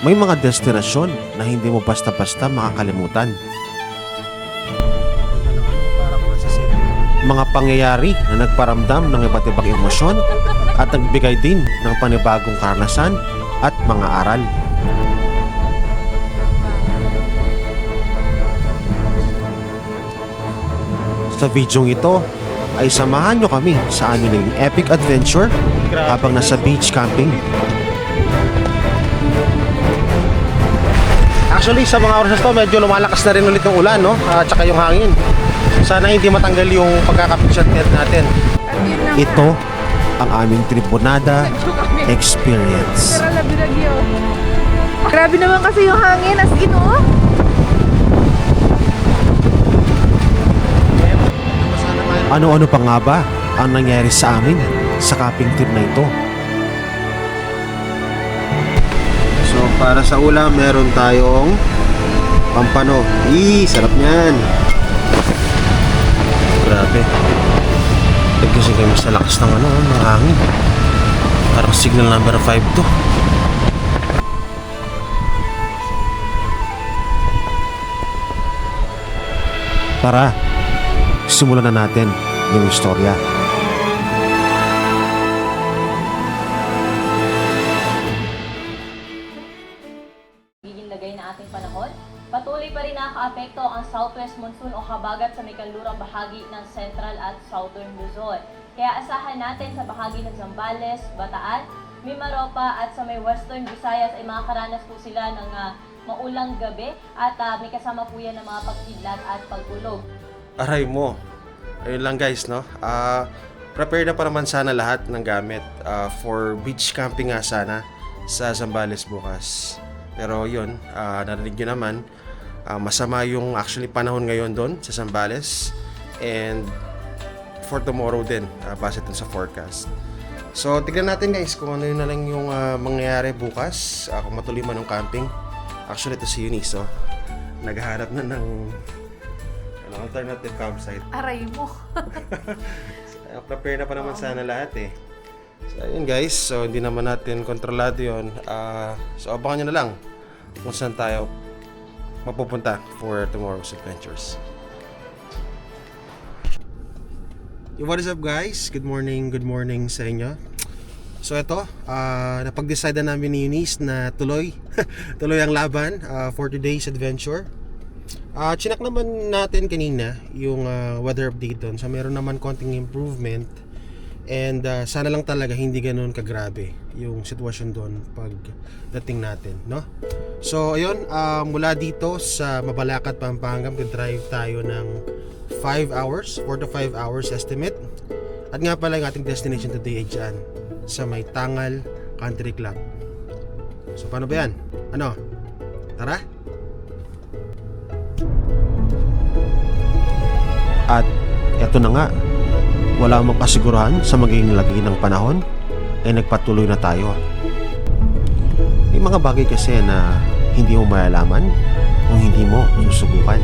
may mga destinasyon na hindi mo basta-basta makakalimutan. Mga pangyayari na nagparamdam ng iba't ibang emosyon at nagbigay din ng panibagong karanasan at mga aral. Sa videong ito ay samahan nyo kami sa aming epic adventure habang nasa beach camping. Actually, sa mga oras na to, medyo lumalakas na rin ulit yung ulan, no? At saka yung hangin. Sana hindi matanggal yung pagkakapicture natin. Ito ang aming Tribunada experience. Grabe naman kasi yung hangin, as in, oh. Ano-ano pa nga ba ang nangyari sa amin sa camping trip na ito? So, para sa ulam, meron tayong pampano. Sarap niyan. Grabe. Nagkasing kayo sa lakas ng ng hangin. Parang signal number 5 to. Tara, simulan na natin yung istorya. Giging lagay na ating panahon, patuloy pa rin nakakaapekto ang southwest monsoon o habagat sa may kanlurang bahagi ng central at southern Luzon. Kaya asahan natin sa bahagi ng Zambales, Bataan, Mimaropa at sa may western Visayas ay makakaranas po sila ng maulang gabi at may kasama po yan ng mga pagkidlat at pagulog. Aray mo. Ayun lang guys, no? Prepare na pa naman sana lahat ng gamit for beach camping nga sana sa Zambales bukas. Pero yun, narinig nyo naman, masama yung actually panahon ngayon doon sa Zambales and for tomorrow din, base dun sa forecast. So, tignan natin guys kung ano yun na lang yung mangyayari bukas, kung matuloy man ng camping. Actually, ito si Eunice, oh. Naghahanap na ng alternative campsite. Aray mo. Prepare na pa naman sana lahat eh. So ayun guys, so hindi naman natin kontrolado yun. So abangan nyo na lang kung saan tayo mapupunta for tomorrow's adventures. What is up guys? Good morning sa inyo. So ito, napag-decide na namin ni Eunice na tuloy ang laban for today's adventure. Chinak naman natin kanina yung weather update doon. So meron naman konting improvement. And sana lang talaga hindi ganoon kagrabe yung sitwasyon doon pag dating natin, no? So ayun, mula dito sa Mabalacat, Pampanga, mag-drive tayo ng 5 hours, 4 to 5 hours estimate. At nga pala yung ating destination today ay dyan sa may Tangal Country Club. So paano ba yan? Ano? Tara? At eto na nga, wala mong kasigurahan sa magiging lagay ng panahon, ay nagpatuloy na tayo. May mga bagay kasi na hindi mo malalaman kung hindi mo susubukan.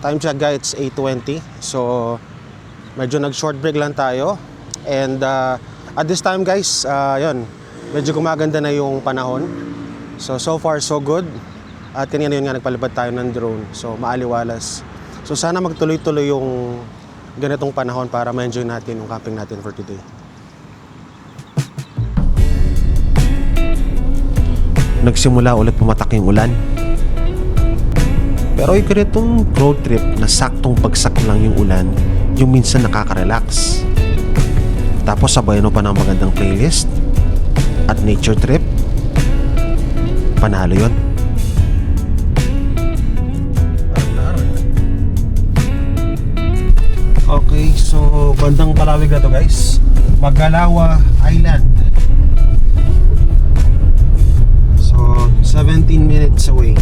Time check guys, it's 8:20. So medyo nag-short break lang tayo. And at this time guys, yun, medyo gumaganda na yung panahon. So far so good. At kanina yun nga, nagpalipad tayo ng drone. So maaliwalas. So sana magtuloy-tuloy yung ganitong panahon para ma-enjoy natin yung camping natin for today. Nagsimula ulit pumatak yung ulan. Pero yung ganitong road trip na saktong bagsak lang yung ulan, yung minsan nakaka-relax. Tapos sabayan mo pa ng magandang playlist at nature trip, panalo yun. Okay, so bandang Palawig na to guys, Magalawa Island. So 17 minutes away.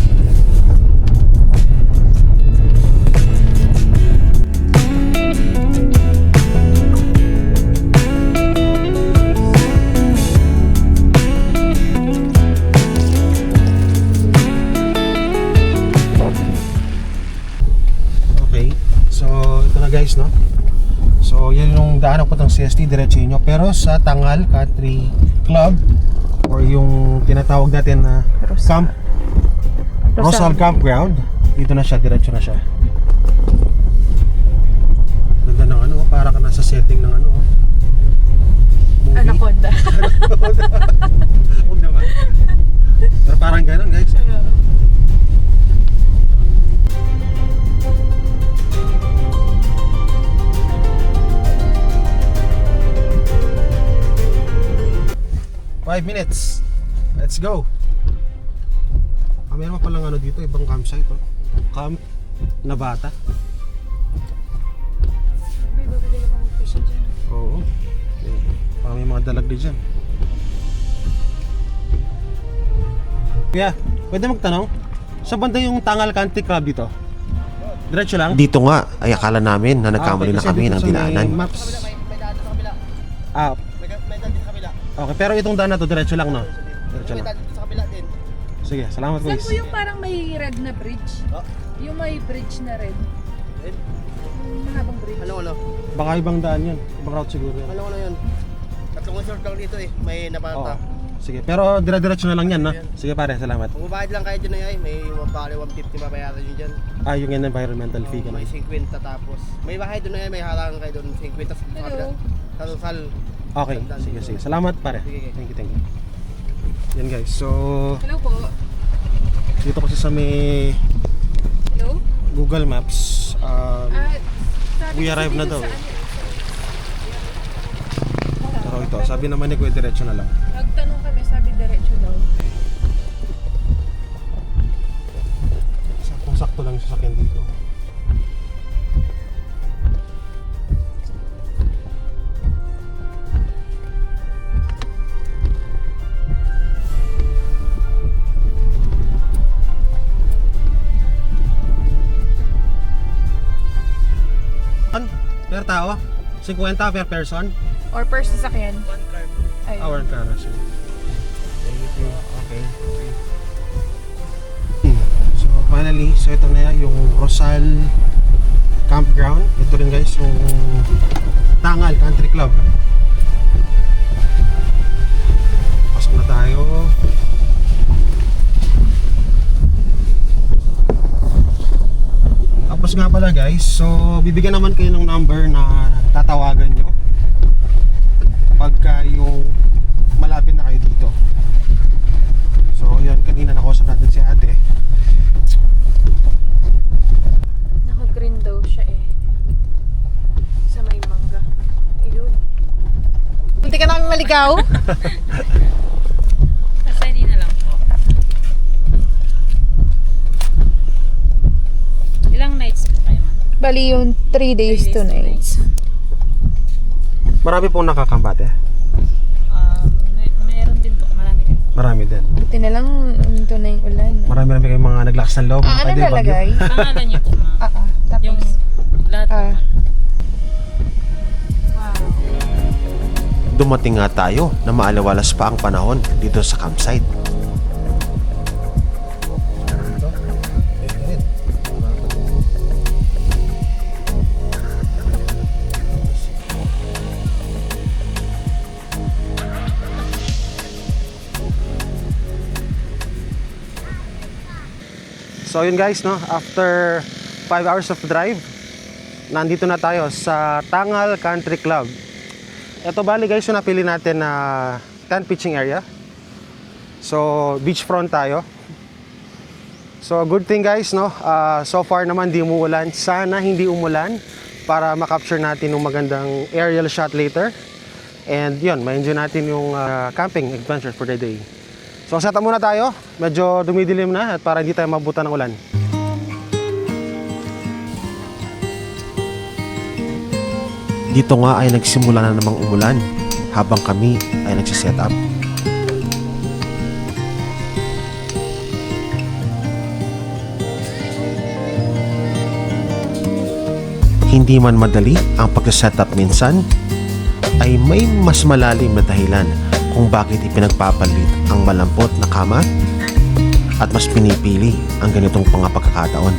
yung daan ng putang CST, diretsuhin nyo. Pero sa Tangal Country Club or yung tinatawag natin na Rosal Campground, dito na siya, diretso na siya. Ganda ng ano, para ka nasa setting ng ano, movie. Anaconda. Huwag naman. Pero parang gano'n guys. Five minutes. Let's go. Meron pa palang ano dito, ibang campsite, oh. Camp Navata. May babili ka pang fishing dyan. Oo. Parang may mga dalag din dyan. Kuya, pwede magtanong? Sa banda yung Tangal Country Club dito? Diretso lang? Dito nga ay akala namin na nagkamali na kasi kami dito ng sa may dinaanan. Maps. May daan sa kabila. Ah, May daan din sa kabila. okay. Pero itong daan na to, diretso lang, no? Diretso May lang. daan din sa kabila din. Sige, salamat Saan guys. po yung parang may red na bridge? Oh. Yung may bridge na red. Red? Yung mahabang bridge. Ano? Baka ibang daan yun. Ibang route siguro yun. Ano yun? Tatlong circle dito eh. May Oo. napata. Sige, pero dire-diretso na lang yan, no? Sige pare, salamat. Kung babayad lang kayo dyan ay may bali 150 babayaran nyo dyan. Ah, yung environmental fee ka May 50 tapos. May bahay doon ay may halangan kayo doon. 50 sa kabila. Sa Rosal. Okay, sige. Salamat pare. Sige. Thank you. Yan guys, so Hello po. dito kasi sa may Hello? Google Maps, Sabi we kasi arrive na dito daw. sa Pero ito, sabi naman ni Kuya diretso na lang. Nagtanong kami, sabi diretso daw. Sakto lang yung sasakyan dito. Per tao? 50 per person? Or per sasakyan. Ayun. Hour car na siya. Okay. So finally, so ito na yung Rosal Campground. Ito rin guys yung Tangal Country Club. Pasok na tayo. Tapos nga pala guys, so bibigyan naman kayo ng number na tatawagan nyo pagka yung malapit na kayo dito. So yun, kanina nakausap natin si ate. Naka-green daw siya eh. Sa may mangga. Ayun. Munti ka namin maligaw? Nasa hindi na lang po. Ilang nights po kayo, ma'am? Bali yung 3 days, 2 nights. Marami pong nakakambate. Meron din po, marami din. Marami din. Buti na lang ito na yung ulan. Marami kayong mga naglakas ng loob. Ano Pwede bagyo. nalagay? Pangalan niyo po, ma'am. Tapos. Yung lahat po, ma'am. Wow. Dumating nga tayo na maalawalas pa ang panahon dito sa campsite. So yun guys, no, after 5 hours of drive, nandito na tayo sa Tangal Country Club. Ito bali guys yung napili natin na tent pitching area. So beachfront tayo. So good thing guys, no, so far naman di umuulan. Sana hindi umulan para makapture natin yung magandang aerial shot later. And yun, ma-enjoy natin yung camping adventure for the day. So set up muna tayo, medyo dumidilim na at para hindi tayo mabutan ng ulan. Dito nga ay nagsimula na namang umulan habang kami ay nagsiset up. Hindi man madali ang pagsiset up minsan, ay may mas malalim na dahilan kung bakit ipinagpapalit ang malampot na kama at mas pinipili ang ganitong pagkakataon.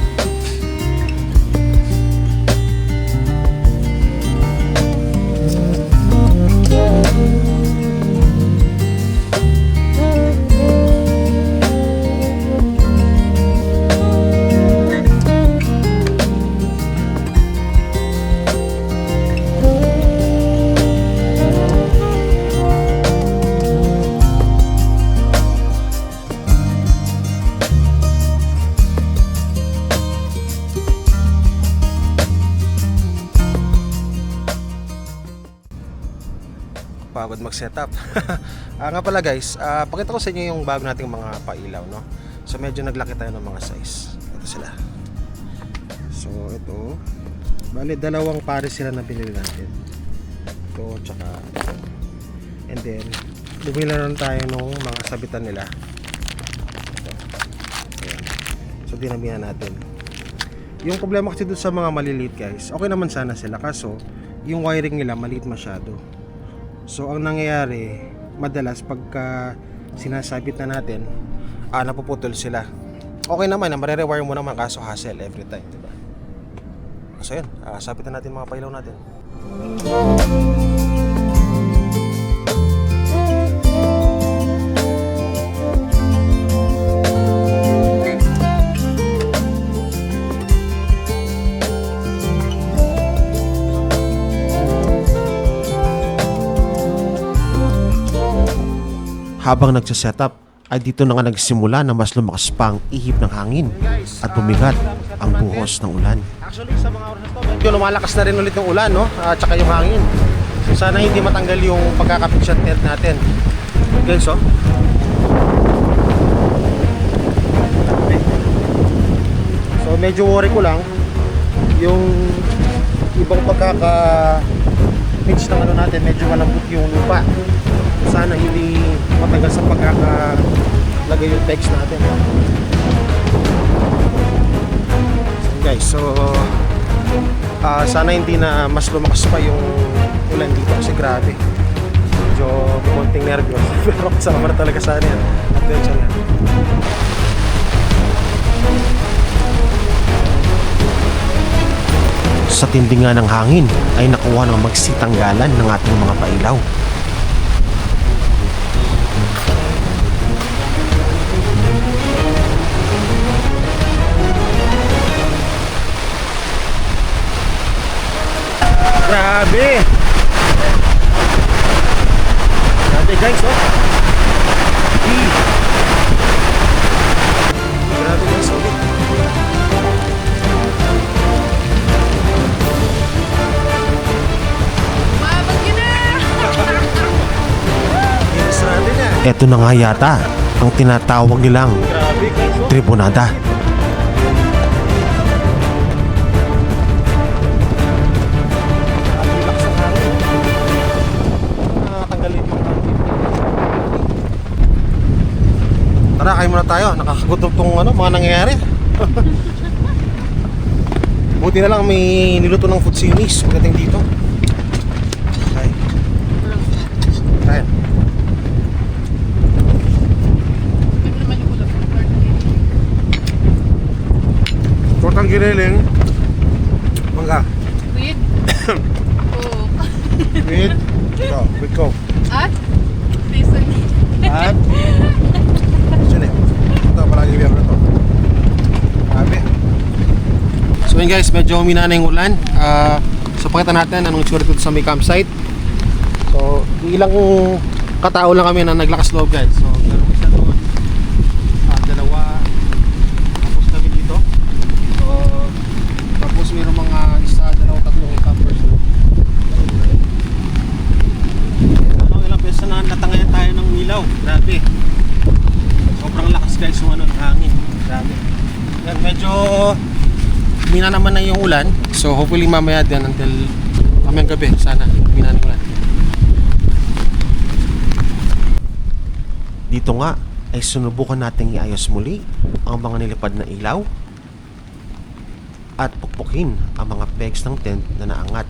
napagod mag-setup. Nga pala guys, pakita ko sa inyo yung bago nating mga pailaw, no? So medyo naglaki tayo ng mga size. Ito sila. So ito, bali dalawang pares sila na binili natin. Ito, tsaka ito. And then, bumili na tayo ng mga sabitan nila. Ito. Ayan. So dinabihan natin. Yung problema kasi doon sa mga maliliit guys, okay naman sana sila, kaso yung wiring nila maliit masyado. So ang nangyayari, madalas pagka sinasabit na natin, napuputol sila. Okay naman, marere-wire mo naman, kaso hassle every time, diba? So yun, sabitan natin mga pailaw natin. Habang nagsasetup ay dito na nga nagsimula na mas lumakas pa ang ihip ng hangin at bumigat ang buhos ng ulan. Actually, sa mga oras na to, medyo lumalakas na rin ulit yung ulan, no? At saka yung hangin. So sana hindi matanggal yung pagkaka-fiction tent natin. Okay, so medyo worry ko lang yung ibang pagkaka-pitch ng ano natin, medyo malambot yung lupa. Sana hindi matagal sa pagkakalagay yung text natin. Guys, so sana hindi na mas lumakas pa yung ulan dito kasi grabe. Medyo konting nervyos. Pero kasama na talaga sana yan. Attention yan. Sa tindi nga ng hangin ay nakuha ng magsitanggalan ng ating mga pailaw. Grabe! Grabe guys, oh! Grabe guys, oh! Yes, natin na! Ito na nga yata ang tinatawag nilang Grabe guys, oh! tribunada. Tara, kain muna tayo. Nakakagutom tong mga nangyayari. Buti na lang may niluto ng food series pagdating dito. Okay. Kain. Tortang giniling. Mangga. With? Oo. With Coke. At? Sesame. At? Ito, palagi biyang na ito. Grabe. So yun guys, medyo humina na yung ulan. So pakita natin anong itsura dito sa may campsite. So ilang katao lang kami na naglakas loob guys. So meron isa doon, dalawa, tapos kami dito. So tapos meron mga isa, dalawa, tatlong campers. Ilang beses na natangayan tayo ng ilaw. Grabe. Sobrang lakas guys yung ng hangin. Grabe. Yan, medyo mina naman na yung ulan. So hopefully mamaya din until mamayang gabi sana mina ng ulan. Dito nga ay sinubukan nating iayos muli ang mga nilipad na ilaw at pukpukin ang mga pegs ng tent na naangat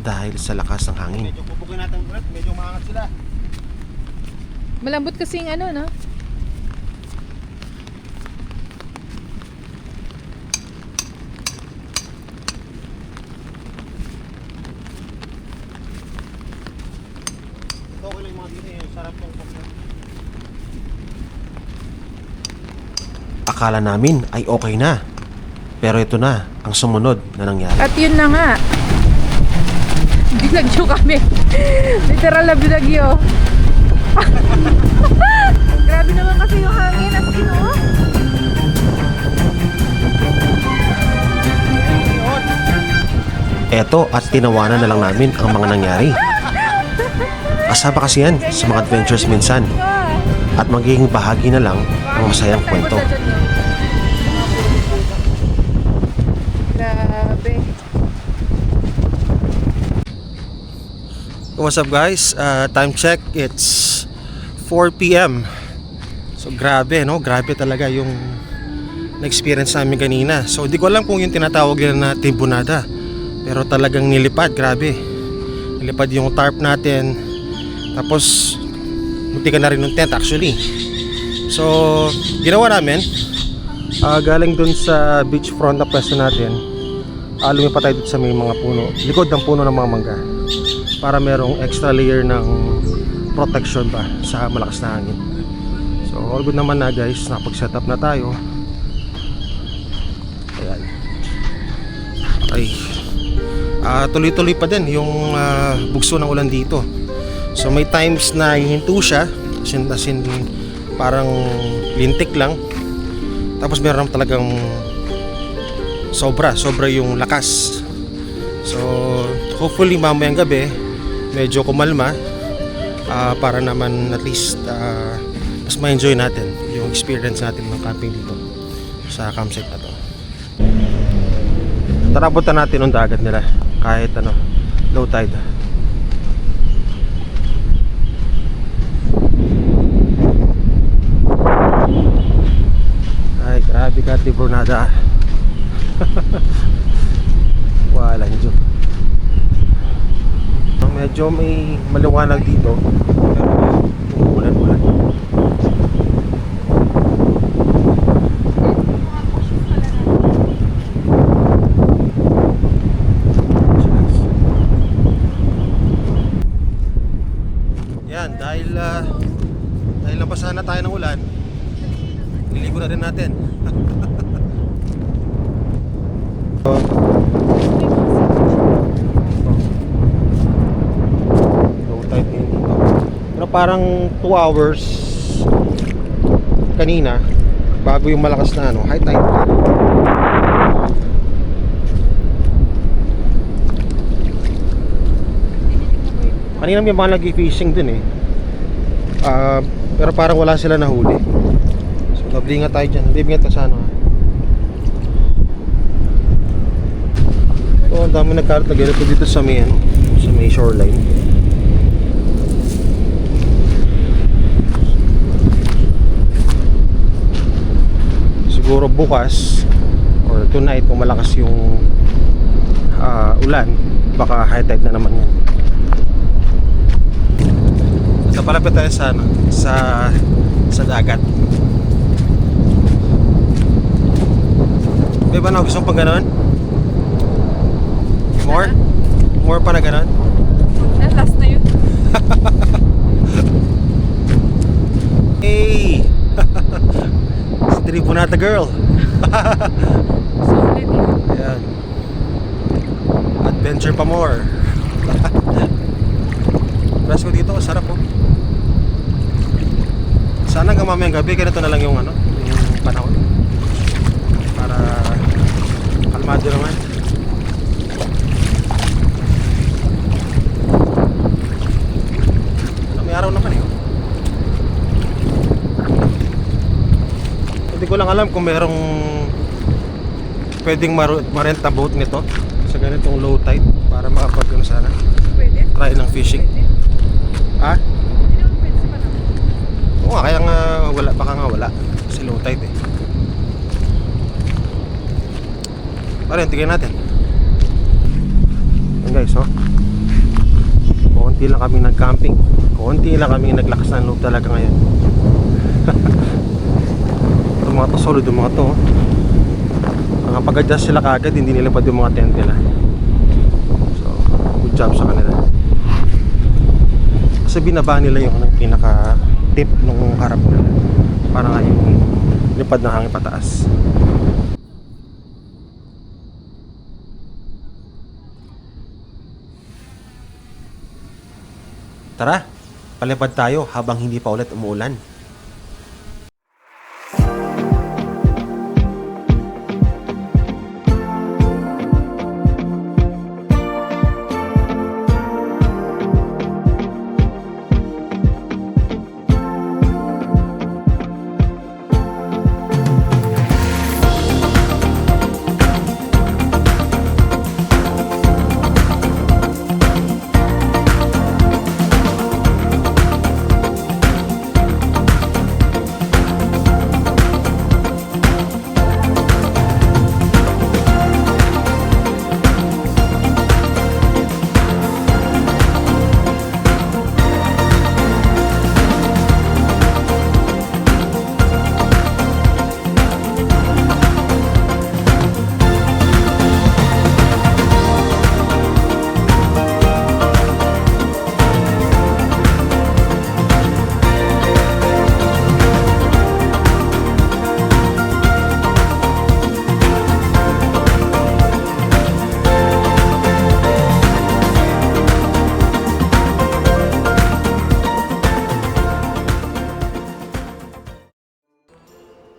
dahil sa lakas ng hangin. Medyo pupukin natin ulit. Medyo maangat sila. Malambot kasing ano, no? Ito okay lang yung mga dito. Sarap yung pukpukin. Akala namin ay okay na. Pero ito na ang sumunod na nangyari. At yun na nga. Binagyo kami. Literal na binagyo. Grabe naman kasi yung hangin. As in, oh. Eto at tinawanan na lang namin ang mga nangyari. Kasama kasi yan sa mga adventures minsan at magiging bahagi na lang ng masayang kwento. Grabe. What's up guys? Time check, it's 4 p.m. So grabe no, grabe talaga yung na-experience namin kanina. So hindi ko alam kung yung tinatawag nila na timbunada, pero talagang nilipad, grabe. Nilipad yung tarp natin, tapos munti ka na rin ng tent actually. So ginawa namin, galing dun sa beachfront na pwesto natin, lumipat tayo dito sa may mga puno, likod ng puno ng mga mangga, para merong extra layer ng protection ba sa malakas na hangin. So all good naman na guys, nakapag-set up na tayo. Ayan. Ay, tuloy-tuloy pa din yung bugso ng ulan dito. So may times na hihinto siya, as in parang lintik lang. Tapos meron talagang sobra yung lakas. So hopefully mamayang gabi medyo kumalma, para naman at least mas ma-enjoy natin yung experience natin ng camping dito sa campsite na to. Tara, punta natin yung dagat nila kahit ano, low tide. Ay, grabe ka, Timbunada. Wala nyo. Medyo may maliwanag dito, pero ulan-ulan. Yan, dahil nabasa na tayo ng ulan, niligo na rin natin. Low tide ngayon dito. Pero parang 2 hours kanina bago yung malakas na ano, high tide. Kanina may mga nag-fishing din eh. Pero parang wala sila nahuli. So nablingat tayo dyan. Nablingat ka sa ano. So ang dami nagkaroon na ganito dito sa may, ano, sa may shoreline. Siguro bukas or tonight kung malakas yung ulan, baka high tide na naman yan. So palapit tayo sa ano, sa dagat. May ba na gusto pang ganon? More pa na ganon? Last na yun. Hey! Si Timbunada girl. Solid yun. Ayan. Adventure pa more. Press ko dito, sarap po. Sana hanggang mamayang gabi ganito na lang yung ano, yung panahon. Para kalmado naman. May araw naman eh. Hindi ko lang alam kung merong pwedeng ma-rent na boat nito sa ganitong low tide para makapag-ano sana. Pwede? Try ng fishing. Ha? Hindi naman pwede sa panahon. Oo nga, kaya nga wala, baka nga wala kasi low tide eh. Pare, tignan natin. Yan guys, oh. Konti lang kami nag-camping. Konti lang kami naglakas ng loob talaga ngayon. Itong mga to, solid yung mga to, oh. Nakapag-adjust sila kagad, hindi nila pa yung mga tent nila. So, good job sa kanila. Kasi binaba nila yung pinaka-tip nung harap nila para nga yung lipad ng hangin pataas. Tara, palipad tayo habang hindi pa ulit umuulan.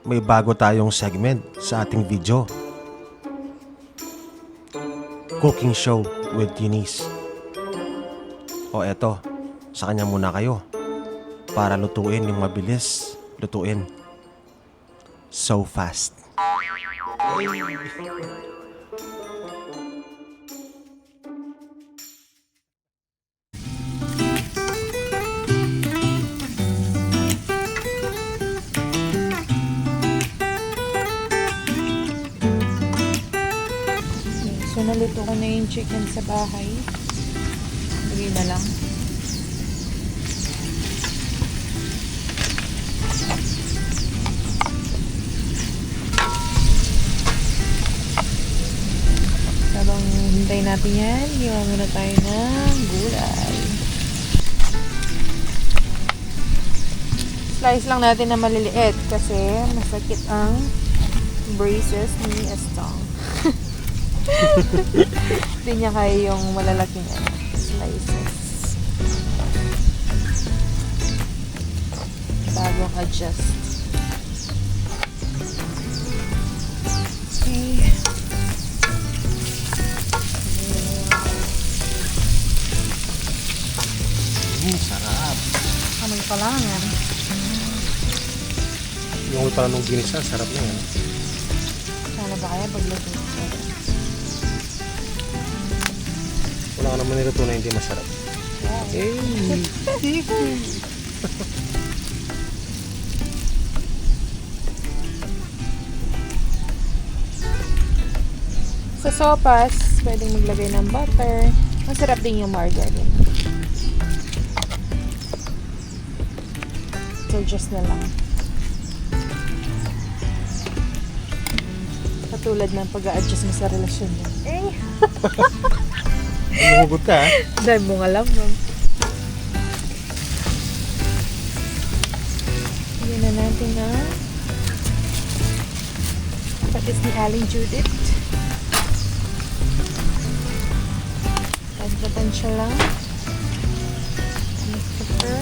may bago tayong segment sa ating video. Cooking show with Eunice. O eto, sa kanya muna kayo para lutuin yung mabilis lutuin. So fast. So, naluto ko na yung chicken sa bahay. Lagay na lang. Habang hintay natin yan, iwan muna tayo ng gulay. Slice lang natin na maliliit kasi masakit ang braces ni Estong. Hindi niya kaya yung malalaking slices. Bagong adjust. Okay. Sarap. Anong palangan? Yung pa nung ginisa, sarap na yan. Sana ba kaya pagluto ko? Wala ka naman niluto na hindi masarap. Sa sopas, pwedeng maglagay ng butter. Masarap din yung margarine. So, just na lang. Katulad ng pag-a-adjust mo sa relasyon mo. Humugot ka, ha? Dahil mo nga lamang. Hindi na natin na patis ni Aling Judith. Tansya lang. Pepper.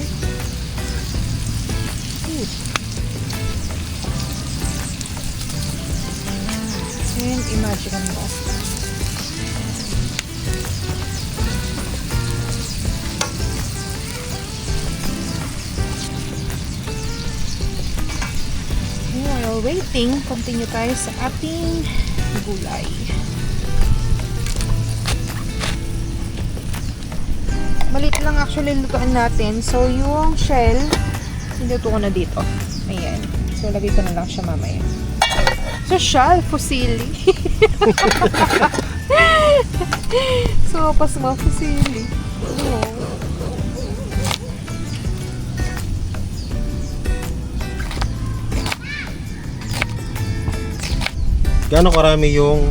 And imagine mo. While waiting, continue tayo sa ating gulay. Malit lang actually lutuan natin. So, yung shell, niluto ko na dito. Ayan. So, lagay ko na lang siya mamaya. So, shell, fusili. So, pas mga fusili. Oh. Gaano karami yung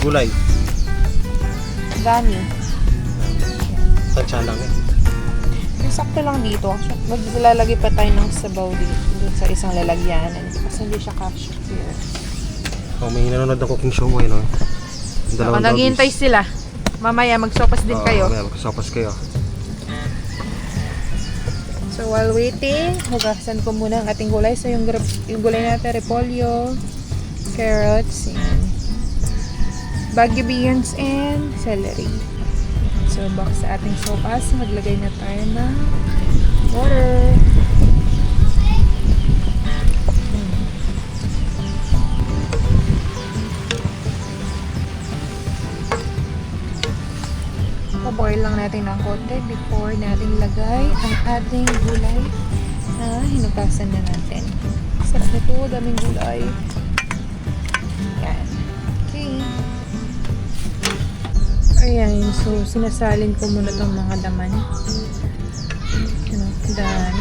gulay? Dami. Tansya lang eh. Yung sakto lang dito. Maglalagay pa tayo ng sabaw dito sa isang lalagyanan. Kasi hindi siya capture here. Oh, may nanonood ng cooking show mo eh, no? So, naghihintay sila. Mamaya magsopas din kayo. Mamaya magsopas kayo. So while waiting, hugasan ko muna ang ating gulay. So yung gulay natin, repolyo, carrots, and baguio beans, and celery. So back sa ating sopas, maglagay na tayo ng water. Pa-boil lang natin ng konti before natin lagay ang ating gulay na hinugasan na natin. Sarap nito, daming gulay. Yan. Okay. Ayan, so sinasalin ko muna itong mga laman. Done.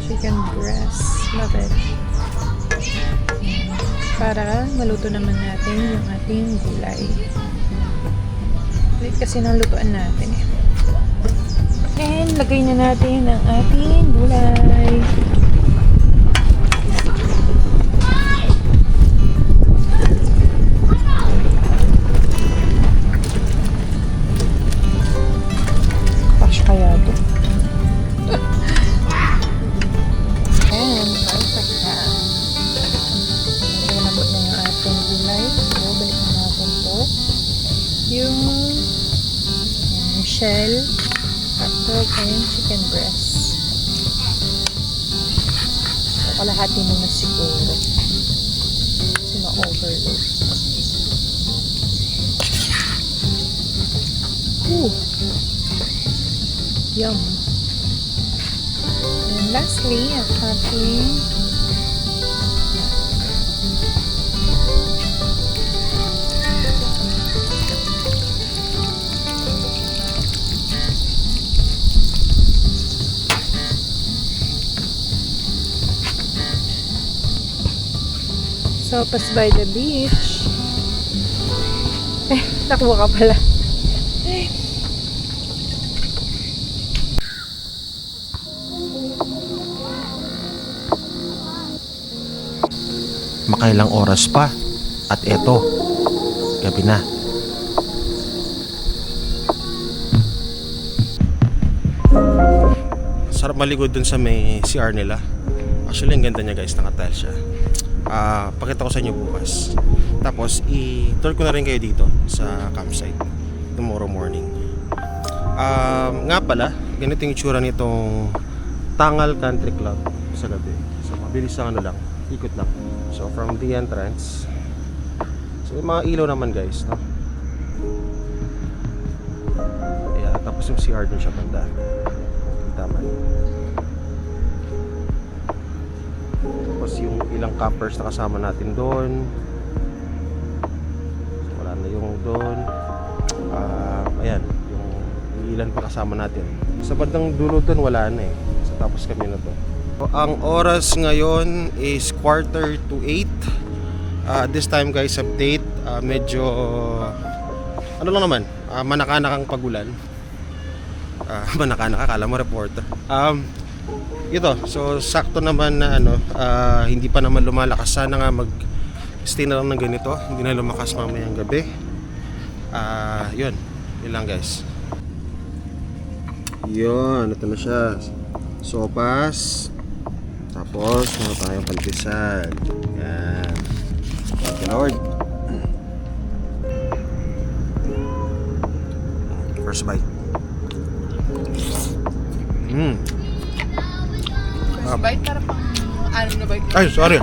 Chicken breast. Love it. Ayan. Para maluto naman natin yung ating gulay. Ulit kasi ng lutuan natin eh. And lagay na natin ang ating gulay. Pash kaya ito. And perfect na. shell, hotdog, and chicken breast. So, kalahati muna siguro. Kasi ma-overload. Ooh! Yum! And lastly, ang ating sopas by the beach. Takbo ka pala. Makailang oras pa at eto, gabi na. Sarap maligod dun sa may CR nila. Actually, ang ganda niya guys, naka-tile siya. Pakita ko sa inyo bukas. Tapos, i-tour ko na rin kayo dito sa campsite tomorrow morning. Nga pala, ganito yung itsura nitong Tangal Country Club sa gabi. So, mabilis ang ano lang, ikot lang. So, from the entrance, so yung mga ilaw naman guys, no? Yeah, tapos yung CR dun siya banda. Tama. Tapos yung ilang campers na kasama natin doon. Wala na yung doon. Ayan, yung ilan pa kasama natin. Sa bandang dulo doon wala na eh. So, tapos kami na to. So, ang oras ngayon is 7:45. This time guys, update. Medyo ano lang naman, manakanakang pagulan. Manakanaka, kala mo reporter. Ito, so sakto naman na ano, hindi pa naman lumalakas. Sana nga mag-stay na lang ng ganito. Hindi na lumakas mamayang gabi. Yun lang guys. Yun, ito na siya. Sopas. Tapos, meron tayong palpisan. Yan. Thank you Lord. First bite. first bite para pang ano na bite. Ay, sorry.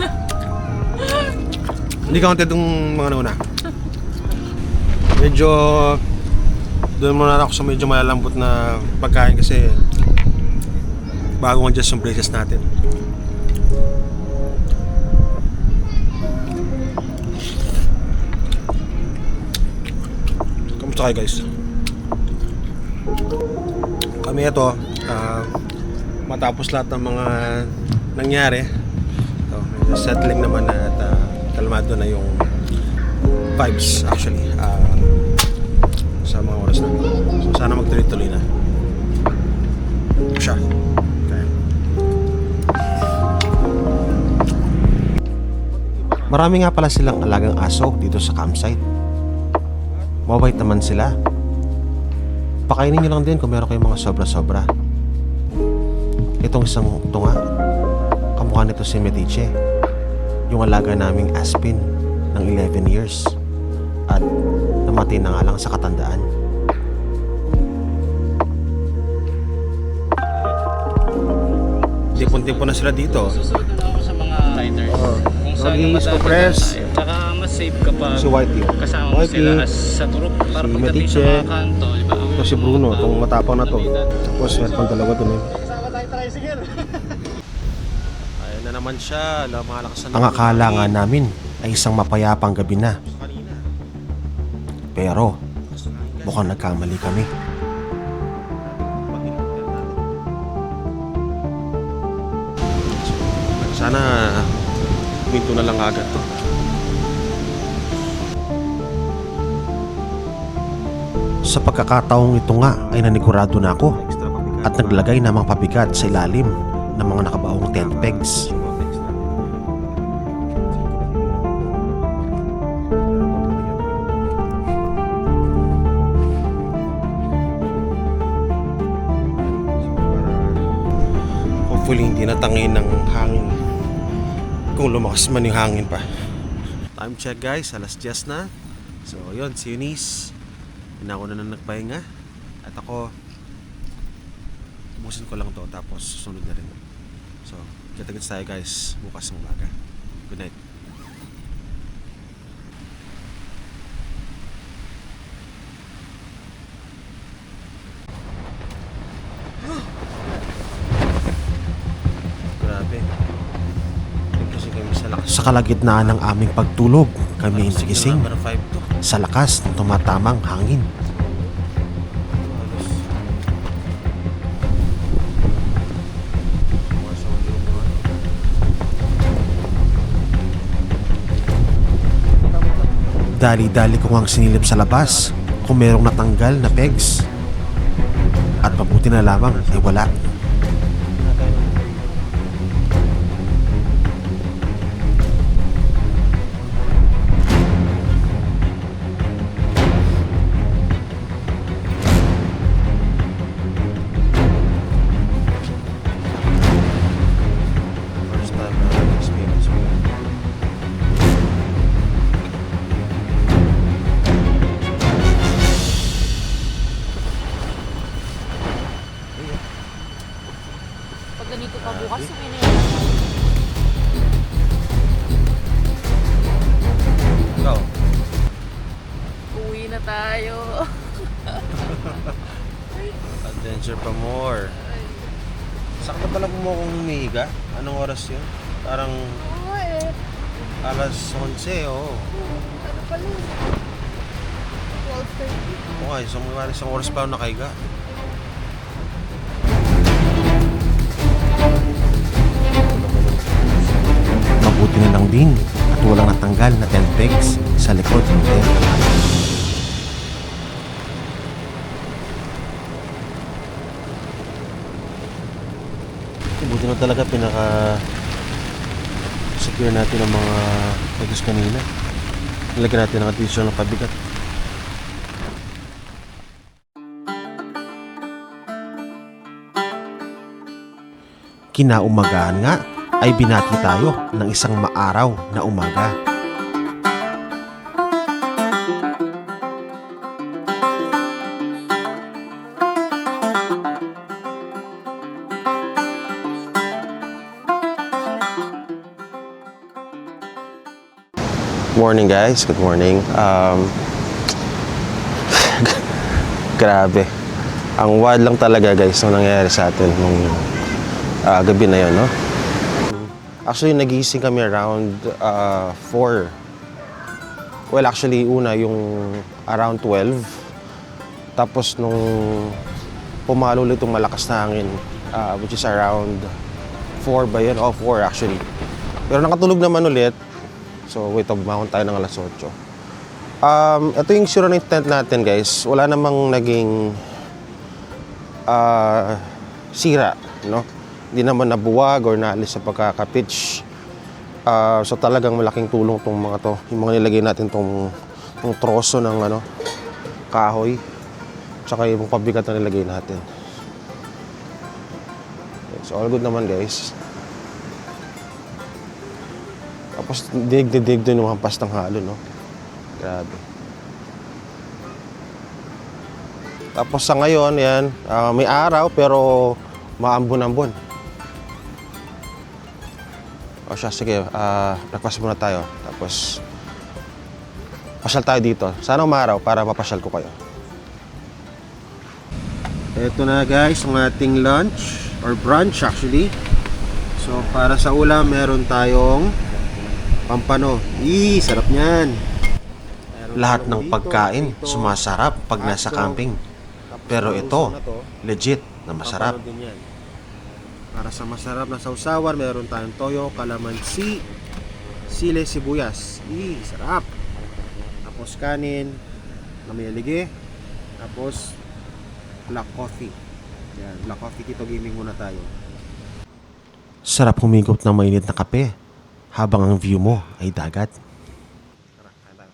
Hindi counted yung mga nauna. Medyo doon muna ako sa medyo malalambot na pagkain kasi bago adjust yung places natin. Kamusta kayo guys? Kami ito, matapos lahat ng mga nangyari, ito, medyo settling naman na at kalmado na yung vibes actually sa mga oras na. So sana magtuloy-tuloy na siya. Okay. Marami nga pala silang alagang aso dito sa campsite. Mabait naman sila. Pakainin nyo lang din kung meron kayong mga sobra-sobra. Itong isang ito nga, kamukha nito si Medici, yung alaga naming Aspin ng 11 years at namatay na nga lang sa katandaan. Tipon-tipon na sila dito. Susunod na ako sa mga riders. Kung saan Doggies, madami compress. tayo. Tsaka mas safe kapag Si Whitey. kasama mo Whitey. sila sa turok. Para Si pagdating sa Medici. mga kanto, di ba? Ito si Bruno, itong matapang na to. Tapos meron pang dalawa dun eh. Ayun na naman siya, malakas na. Ang akala nga namin ay isang mapayapang gabi na. Pero mukhang nagkamali kami. Sana minto na lang agad to. Sa pagkakataong ito nga ay nanigurado na ako at naglagay namang pabigat sa ilalim ng mga nakabaong tent pegs. Hopefully hindi natangin ng hangin. Kung lumakas man yung hangin pa. Time check guys, 10:00 na. So yun, si Eunice. Hinako na nagpahinga. At ako, ubusin ko lang to tapos susunod na rin. So, kita-kits tayo guys bukas ng umaga. Good night. Grabe. Kasi kami sa lakas. Sa kalagitnaan ng aming pagtulog, kami ay nagising Number 5 to. sa lakas ng tumatamang hangin. Halos. Pumasok yung mga- Dali-dali ko ang sinilip sa labas kung merong natanggal na pegs. At mabuti na lamang ay wala. First time na experience ko. Pag ganito pa bukas, may na Ikaw? uwi na tayo. Adventure pa more. Sakto pala mo kung humihiga. Anong oras yun? Parang Oo eh. alas 11, oo. Ano pala? 12:30. Oo nga, isang oras pa ako nakahiga. Mabuti na lang din at walang natanggal na tent pegs sa likod ng tent. Buti na talaga secure natin ang mga pegs kanina. Nilagyan natin ng additional na pabigat. Kinaumagahan nga ay binati tayo ng isang maaraw na umaga. Morning guys, good morning. Grabe. Ang wild lang talaga guys nung nangyayari sa atin nung gabi na yun, no? Actually, nagising kami around 4. Well, actually, una yung around 12. Tapos nung pumalo ulit yung malakas na hangin, which is around 4 ba yun? Oh, 4 actually. Pero nakatulog naman ulit. So, wait, bumangon tayo ng alas 8. Ito yung zero night tent natin, guys. Wala namang naging sira, no? Hindi naman nabuwag or naalis sa pagkaka-pitch. So, talagang malaking tulong tong mga to. Yung mga nilagay natin tong troso ng kahoy. Tsaka yung pabigat na nilagay natin. So, all good naman, guys. Tapos dig din yung hampas ng halo, no? Grabe. Tapos sa ngayon, yan, may araw pero maambon-ambon. O siya, sige, breakfast muna tayo. Tapos, pasyal tayo dito. Sana umaraw para mapasyal ko kayo. Ito na guys, ang ating lunch or brunch actually. So, para sa ulam, meron tayong pampano. Sarap niyan. Lahat ng pagkain sumasarap pag nasa camping. Pero ito, legit na masarap. Pampano din yan. Para sa masarap na sausawan, meron tayong toyo, kalamansi, sile, sibuyas. Sarap. Tapos kanin, na may alige. Tapos black coffee. Yan, black coffee, Tito Gaming muna tayo. Sarap humigop ng mainit na kape habang ang view mo ay dagat. Tara, kain tayo.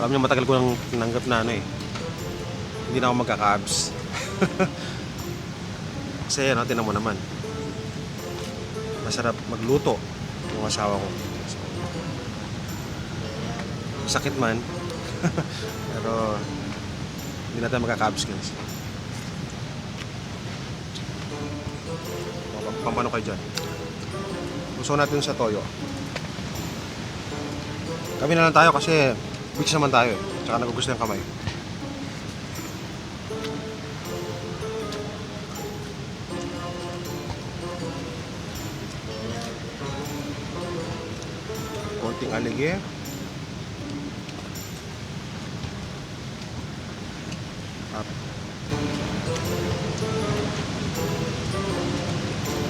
Alam niyo, matagal ko nang tinanggap na hindi na ako magka-cabs. Kasi yan, tinan mo naman. Masarap magluto yung asawa ko. sakit man. Pero hindi natin magka-abskins. Pampano kayo dyan. Gusto natin sa toyo. Kami na lang tayo kasi weeks naman tayo eh. Tsaka nagugusto yung kamay. Konting aligye.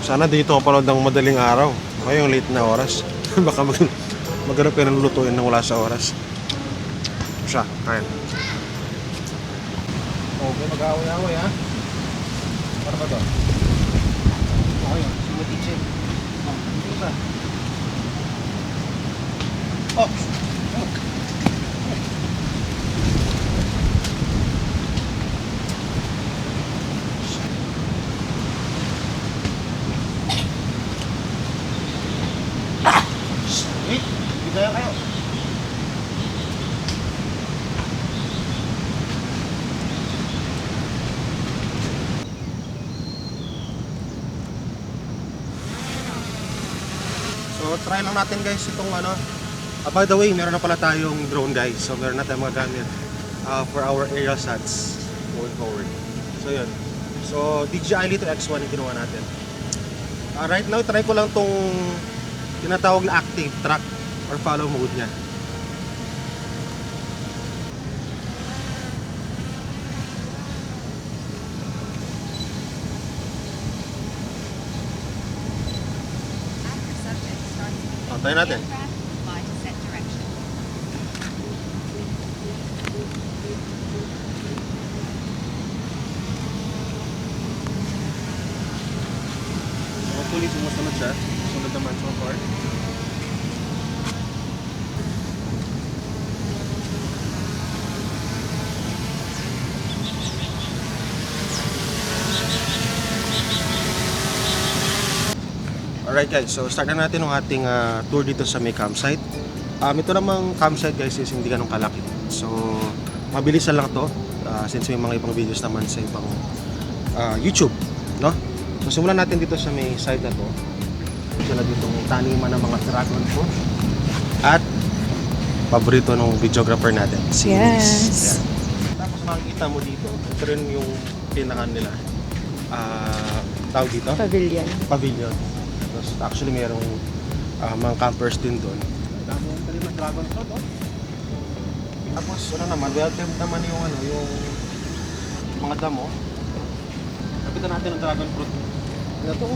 Sana dito ako panood ng madaling araw. Ngayong late na oras. Baka maghanap kayo ng lutuin na wala sa oras. Siya, kain. Okay, mag-away-away ha. Para ba to? Okay, si Matiche. Dito sa. Oh! Wait, bigaya kayo. So, try lang natin guys itong ano. By the way, meron na pala tayong drone guys. So, meron na tayong magagamit for our aerial shots going forward. So, yun. So, DJI Little X1 yung ginawa natin. Right now, try ko lang tong tinatawag na active track or follow mode niya. Tayo natin. Hopefully sumusunod siya. Sunod naman so far. Alright guys, so start na natin ang ating tour dito sa may campsite. Ito namang campsite guys is hindi ganun kalaki. So, mabilisan lang to since may mga ibang videos naman sa ibang YouTube, no? So, simulan natin dito sa may side na to. Sila dito may taniman ng mga dragon fruit. At paborito ng videographer natin, si Yes. Ayan. Tapos makikita mo dito, ito rin yung pinaka nila. Tawag dito? Pavilion. Pavilion. Tapos actually mayroong mga campers din doon. Dami yung talim ng dragon fruit, oh. Tapos ano naman, welcome naman yung ano, yung mga damo. Kapitan natin ng dragon fruit. Ano to?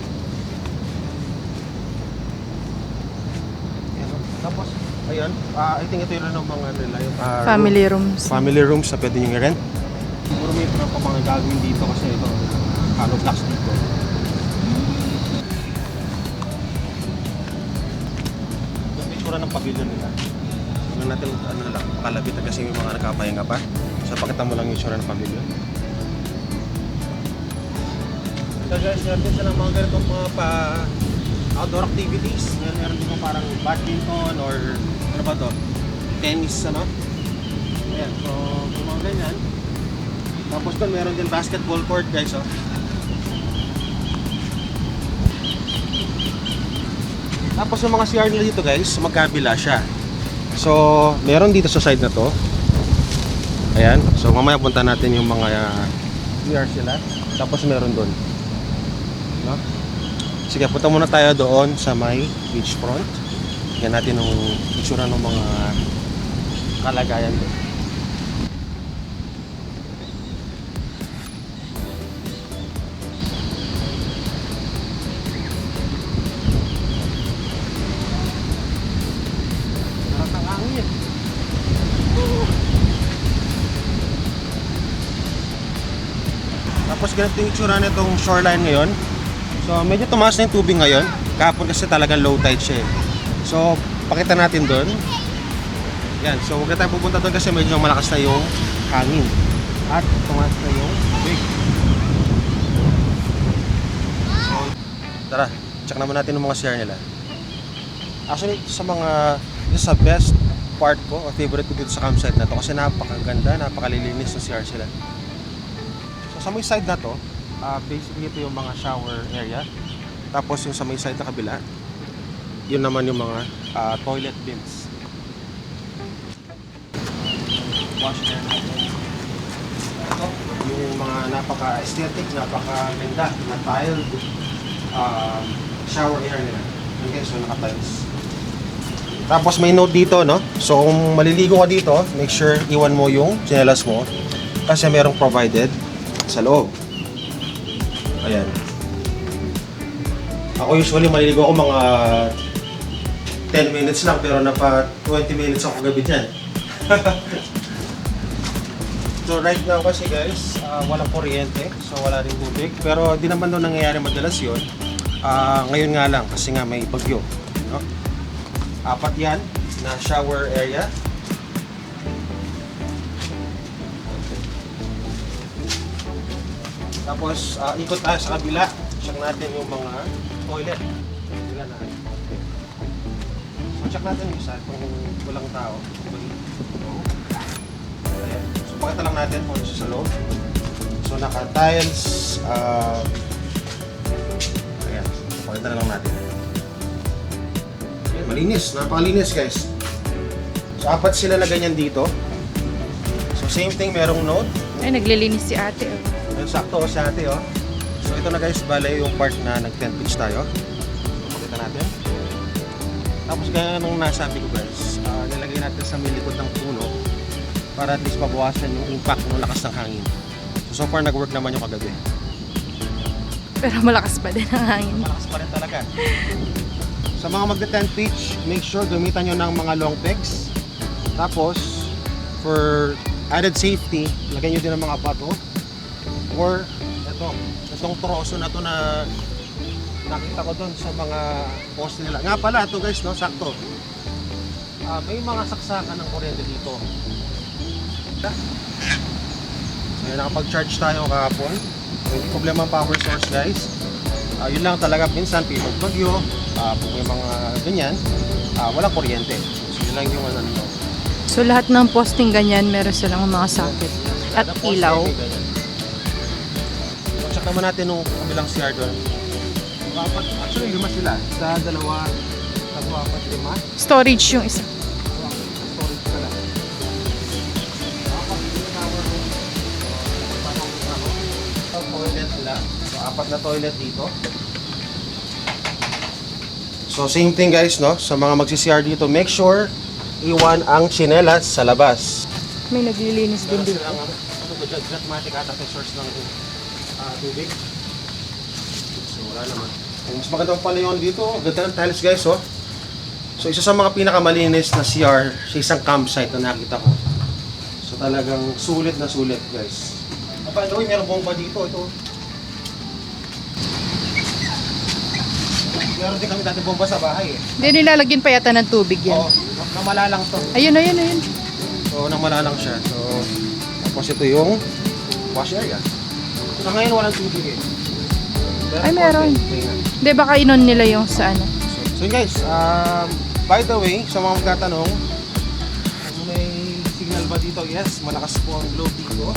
Ayan, oh. Tapos, ayan, I think ito yung mga nila, yung Family rooms. family rooms na pwede nyo i-rent. Siguro may pa mga gagawin dito kasi ito, hollow blocks dito. Ng pavilion nila. Tingnan natin ano lang, makalapit na kasi may mga nagkapahinga pa. So pakita mo lang yung sura ng pavilion. So guys, meron din silang mga ganitong mga outdoor activities. Meron din parang badminton or ano ba to? Tennis ano? Ayan, so yung mga ganyan. Tapos doon meron din basketball court guys oh. Tapos yung mga CR nila dito guys, magkabila siya. So, meron dito sa side na to. Ayan. So, mamaya punta natin yung mga CR sila. Tapos meron doon. No? Sige, punta muna tayo doon sa may beachfront. Yan natin yung itsura ng mga kalagayan doon. Tapos ganito yung itsura nitong shoreline ngayon. So medyo tumaas na yung tubig ngayon. Kahapon kasi talagang low tide siya eh. So pakita natin doon. Yan, so huwag na tayo pupunta doon kasi medyo malakas na yung hangin. At tumaas na yung tubig. So tara, check naman natin yung mga CR nila. Actually sa mga, this is the best part ko, o favorite ko dito sa campsite na to kasi napakaganda, napakalilinis ng CR sila. So sa may side na to, basically ito yung mga shower area. Tapos yung sa may side na kabila, yun naman yung mga toilet bins. Wash area. Ito, yung mga napaka-aesthetic, napaka-ganda na tiled shower area nila. Okay, so naka-tiles. Tapos may note dito, no? So kung maliligo ka dito, make sure iwan mo yung tsinelas mo kasi merong provided sa loob. Ayan. Ako usually maliligo ako mga 10 minutes lang pero napa 20 minutes ako gabi dyan. So right now kasi guys, walang kuryente, so wala rin tubig. Pero di naman doon nangyayari madalas yun. Ngayon nga lang kasi nga may bagyo. No? 4 yan na shower area. Tapos ikot tayo sa kabila. Check natin yung mga toilet. Tingnan natin. So check natin yung isa kung walang tao. Ayan. So pakita lang natin kung isa sa loob. So naka-tiles. Ayan. Pakita na lang natin. Ayan, malinis. Napakalinis guys. So 4 sila na ganyan dito. So same thing, merong note. Ay, naglilinis si ate. Ayun, sakto si ate, oh. So ito na guys, bale yung part na nag-tent pitch tayo. So, makita natin. Tapos gaya nung nasabi ko guys, nilagay natin sa may likod ng puno para at least mabawasan yung impact ng lakas ng hangin. So far nag-work naman yung kagabi. Pero malakas pa din ang hangin. Malakas pa rin talaga. Sa mga magte-tent pitch, make sure gamitan nyo ng mga long pegs. Tapos, for added safety, lagyan nyo din ng mga bato. Or, itong troso na to na nakita ko doon sa mga post nila. Nga pala, ito guys, no, sakto. May mga saksakan ng kuryente dito. So, nakapag-charge tayo kahapon. Hindi problema ang power source guys. Yun lang talaga, minsan pag bagyo, pag may mga ganyan, walang kuryente. So yun lang yung ano nito. So lahat ng posting ganyan, meron silang mga socket at Kada post ilaw. may ganyan. So check naman natin nung kabilang CR doon. Actually 5 sila. Sa 2, 4, 5. Storage yung isa. Storage pala. Toilet sila. So 4 na toilet dito. So same thing guys, no? Sa mga magsi-CR dito, make sure iwan ang tsinelas sa labas. May naglilinis din dito. Ano to, Jatmatic ata sa source ng tubig. So wala naman. Mas maganda pala yun dito. Ganda ng tiles guys, oh. So isa sa mga pinakamalinis na CR sa isang campsite na nakita ko. So talagang sulit na sulit guys. By the way, meron bomba dito. Ito. Meron din kami dati bomba sa bahay eh. Hindi, nilalagyan pa yata ng tubig yan. Oo, namala lang to. Ayun, ayun, ayun. So namala lang siya. So tapos ito yung wash area. So ngayon walang tubig eh. Pero Ay, meron. konti, na. Hindi, baka inon nila yung sa ano. So yun guys, by the way, sa mga magtatanong, may signal ba dito? Yes, malakas po ang globe dito.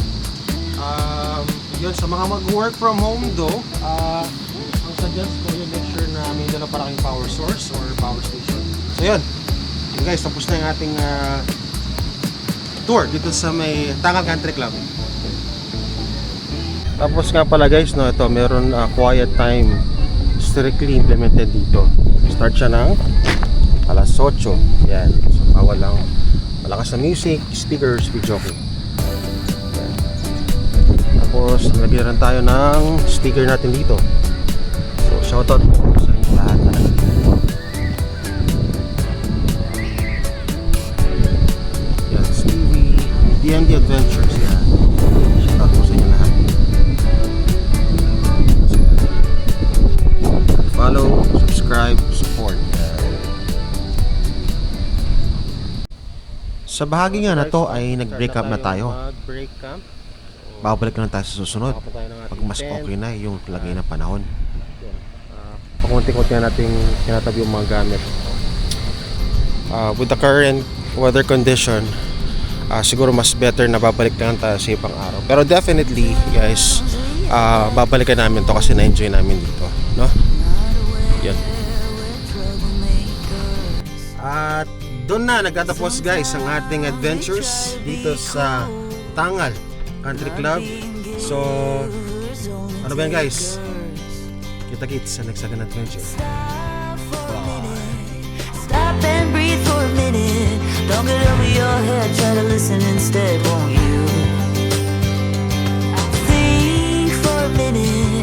Yun, sa mga mag-work from home though, ang suggest ko yun, make sure na may dala para kayong power source or power station. So yun, guys, tapos na yung ating tour dito sa may Tangal Country Club. Tapos nga pala guys, no, ito meron quiet time strictly implemented dito. Start siya ng alas 8. Yan. So bawal lang malakas na music, speakers, video okay. Yan. Tapos nagigyan tayo ng sticker natin dito. So shoutout po sa inyo lahat na nandito. Yan, Stevie, D&D Adventures. Yan. Shoutout po sa inyo lahat. Follow, subscribe, support. Sa bahagi nga na to ay nag-break up na tayo. Mag-break camp. Babalik na lang tayo sa susunod pag mas okay na yung lagay ng panahon. Pakunti-kunti na nating tinatabi yung mga gamit. With the current weather condition, siguro mas better na babalik lang tayo sa ibang araw. Pero definitely guys, babalikan namin to kasi na-enjoy namin dito, no? Yan. At doon na nagtatapos guys ang ating adventures dito sa Tangal Country Club. So ano ba yan guys? Kita-kits sa next natin adventure. Stop and breathe for a minute. Don't get over your head, try to listen instead, won't you? Think for a minute.